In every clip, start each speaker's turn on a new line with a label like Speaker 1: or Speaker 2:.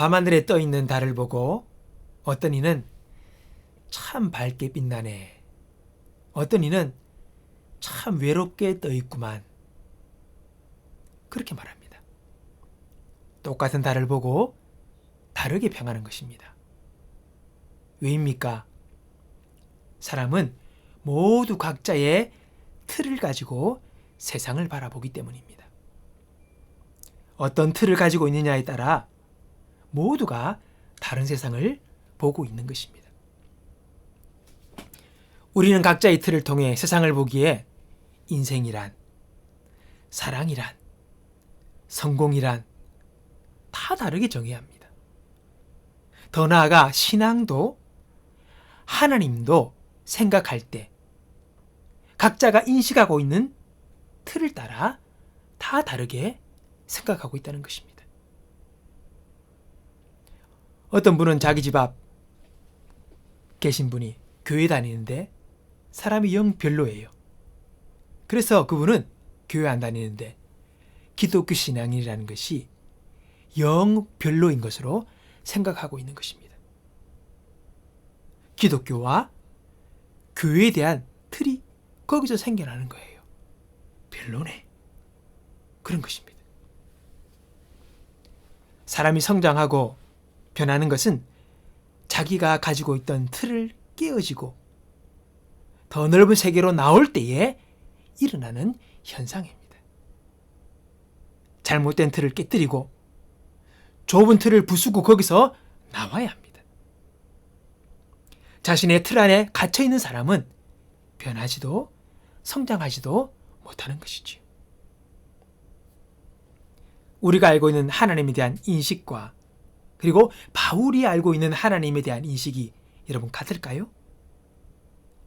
Speaker 1: 밤하늘에 떠있는 달을 보고 어떤 이는 참 밝게 빛나네. 어떤 이는 참 외롭게 떠있구만. 그렇게 말합니다. 똑같은 달을 보고 다르게 평하는 것입니다. 왜입니까? 사람은 모두 각자의 틀을 가지고 세상을 바라보기 때문입니다. 어떤 틀을 가지고 있느냐에 따라 모두가 다른 세상을 보고 있는 것입니다. 우리는 각자의 틀을 통해 세상을 보기에 인생이란, 사랑이란, 성공이란 다 다르게 정해야 합니다. 더 나아가 신앙도 하나님도 생각할 때 각자가 인식하고 있는 틀을 따라 다 다르게 생각하고 있다는 것입니다. 어떤 분은 자기 집 앞 계신 분이 교회 다니는데 사람이 영 별로예요. 그래서 그분은 교회 안 다니는데 기독교 신앙이라는 것이 영 별로인 것으로 생각하고 있는 것입니다. 기독교와 교회에 대한 틀이 거기서 생겨나는 거예요. 별로네. 그런 것입니다. 사람이 성장하고 변하는 것은 자기가 가지고 있던 틀을 깨어지고 더 넓은 세계로 나올 때에 일어나는 현상입니다. 잘못된 틀을 깨뜨리고 좁은 틀을 부수고 거기서 나와야 합니다. 자신의 틀 안에 갇혀있는 사람은 변하지도 성장하지도 못하는 것이지요. 우리가 알고 있는 하나님에 대한 인식과 그리고 바울이 알고 있는 하나님에 대한 인식이 여러분 같을까요?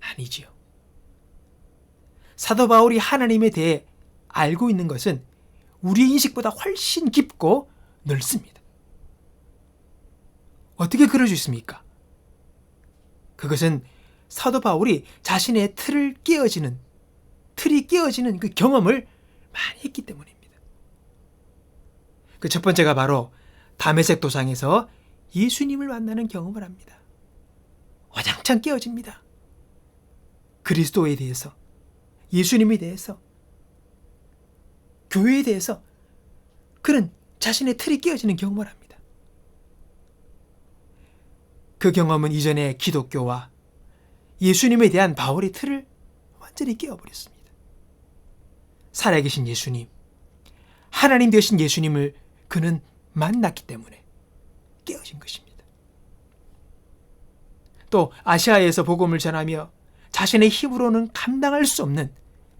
Speaker 1: 아니지요. 사도 바울이 하나님에 대해 알고 있는 것은 우리의 인식보다 훨씬 깊고 넓습니다. 어떻게 그럴 수 있습니까? 그것은 사도 바울이 자신의 틀이 깨어지는 그 경험을 많이 했기 때문입니다. 그 첫 번째가 바로 다메섹 도상에서 예수님을 만나는 경험을 합니다. 와장창 깨어집니다. 그리스도에 대해서, 예수님에 대해서, 교회에 대해서 그는 자신의 틀이 깨어지는 경험을 합니다. 그 경험은 이전의 기독교와 예수님에 대한 바울의 틀을 완전히 깨어버렸습니다. 살아계신 예수님, 하나님 되신 예수님을 그는 만났기 때문에 깨어진 것입니다. 또 아시아에서 복음을 전하며 자신의 힘으로는 감당할 수 없는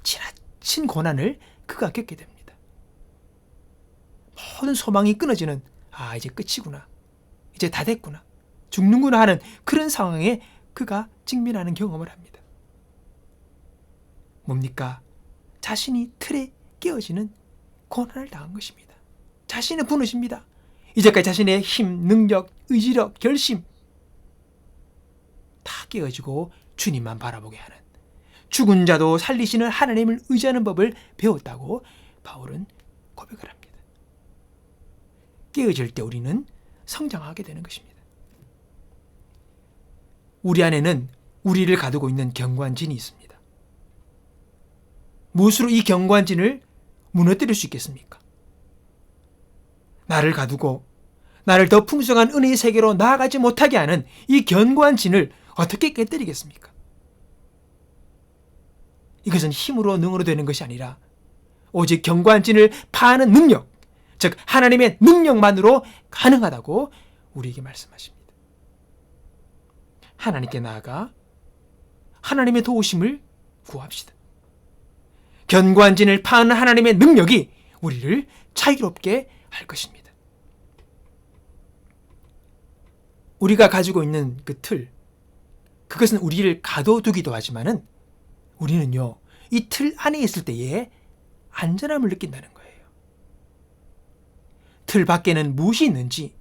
Speaker 1: 지나친 고난을 그가 겪게 됩니다. 모든 소망이 끊어지는 이제 끝이구나, 이제 다 됐구나, 죽는구나 하는 그런 상황에 그가 직면하는 경험을 합니다. 뭡니까? 자신이 틀에 깨어지는 고난을 당한 것입니다. 자신은 무너집니다. 이제까지 자신의 힘, 능력, 의지력, 결심 다 깨어지고 주님만 바라보게 하는, 죽은 자도 살리시는 하나님을 의지하는 법을 배웠다고 바울은 고백을 합니다. 깨어질 때 우리는 성장하게 되는 것입니다. 우리 안에는 우리를 가두고 있는 경관진이 있습니다. 무엇으로 이 경관진을 무너뜨릴 수 있겠습니까? 나를 가두고 나를 더 풍성한 은혜의 세계로 나아가지 못하게 하는 이 견고한 진을 어떻게 깨뜨리겠습니까? 이것은 힘으로 능으로 되는 것이 아니라 오직 견고한 진을 파하는 능력, 즉 하나님의 능력만으로 가능하다고 우리에게 말씀하십니다. 하나님께 나아가 하나님의 도우심을 구합시다. 견고한 진을 파하는 하나님의 능력이 우리를 자유롭게 할 것입니다. 우리가 가지고 있는 그 틀, 그것은 우리를 가둬두기도 하지만은 우리는요, 이 틀 안에 있을 때에 안전함을 느낀다는 거예요. 틀 밖에는 무엇이 있는지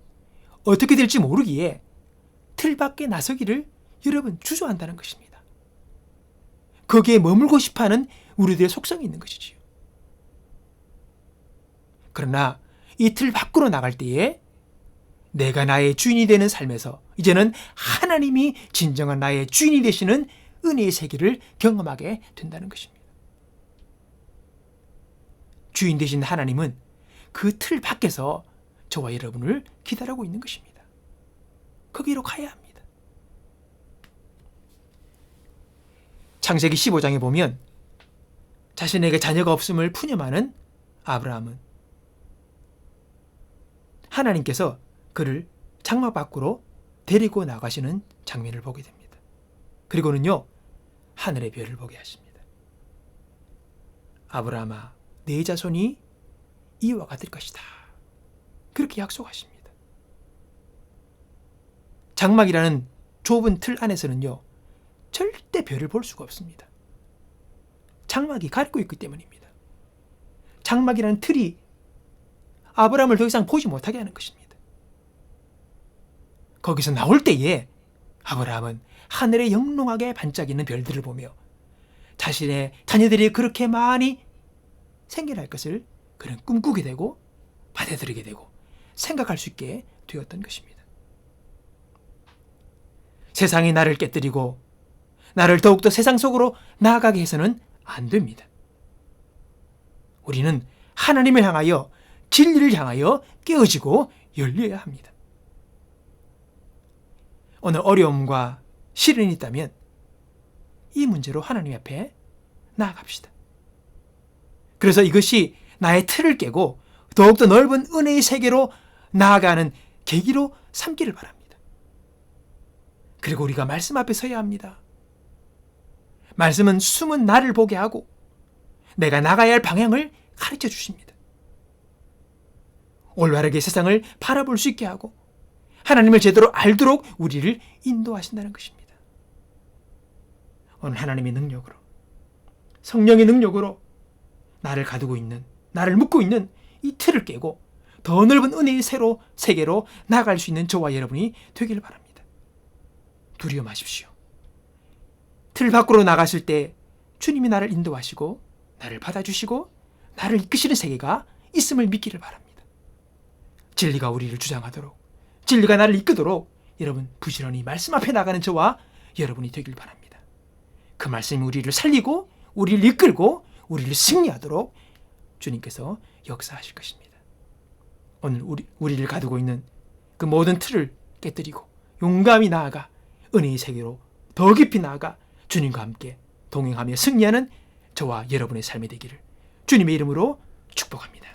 Speaker 1: 어떻게 될지 모르기에 틀 밖에 나서기를 여러분 주저한다는 것입니다. 거기에 머물고 싶어하는 우리들의 속성이 있는 것이지요. 그러나 이 틀 밖으로 나갈 때에 내가 나의 주인이 되는 삶에서 이제는 하나님이 진정한 나의 주인이 되시는 은혜의 세계를 경험하게 된다는 것입니다. 주인 되신 하나님은 그 틀 밖에서 저와 여러분을 기다리고 있는 것입니다. 거기로 가야 합니다. 창세기 15장에 보면 자신에게 자녀가 없음을 푸념하는 아브라함은 하나님께서 그를 장막 밖으로 데리고 나가시는 장면을 보게 됩니다. 그리고는요, 하늘의 별을 보게 하십니다. 아브라함아, 네 자손이 이와 같을 것이다. 그렇게 약속하십니다. 장막이라는 좁은 틀 안에서는요, 절대 별을 볼 수가 없습니다. 장막이 가리고 있기 때문입니다. 장막이라는 틀이 아브라함을 더 이상 보지 못하게 하는 것입니다. 거기서 나올 때에 아브라함은 하늘에 영롱하게 반짝이는 별들을 보며 자신의 자녀들이 그렇게 많이 생겨날 것을 그는 꿈꾸게 되고 받아들이게 되고 생각할 수 있게 되었던 것입니다. 세상이 나를 깨뜨리고 나를 더욱더 세상 속으로 나아가게 해서는 안 됩니다. 우리는 하나님을 향하여 진리를 향하여 깨어지고 열려야 합니다. 오늘 어려움과 시련이 있다면 이 문제로 하나님 앞에 나아갑시다. 그래서 이것이 나의 틀을 깨고 더욱더 넓은 은혜의 세계로 나아가는 계기로 삼기를 바랍니다. 그리고 우리가 말씀 앞에 서야 합니다. 말씀은 숨은 나를 보게 하고 내가 나가야 할 방향을 가르쳐 주십니다. 올바르게 세상을 바라볼 수 있게 하고 하나님을 제대로 알도록 우리를 인도하신다는 것입니다. 오늘 하나님의 능력으로, 성령의 능력으로 나를 가두고 있는, 나를 묶고 있는 이 틀을 깨고 더 넓은 은혜의 세계로 나아갈 수 있는 저와 여러분이 되기를 바랍니다. 두려워 마십시오. 틀 밖으로 나갔을 때 주님이 나를 인도하시고 나를 받아주시고 나를 이끄시는 세계가 있음을 믿기를 바랍니다. 진리가 우리를 주장하도록, 진리가 나를 이끄도록 여러분 부지런히 말씀 앞에 나가는 저와 여러분이 되길 바랍니다. 그 말씀이 우리를 살리고 우리를 이끌고 우리를 승리하도록 주님께서 역사하실 것입니다. 오늘 우리를 가두고 있는 그 모든 틀을 깨뜨리고 용감히 나아가 은혜의 세계로 더 깊이 나아가 주님과 함께 동행하며 승리하는 저와 여러분의 삶이 되기를 주님의 이름으로 축복합니다.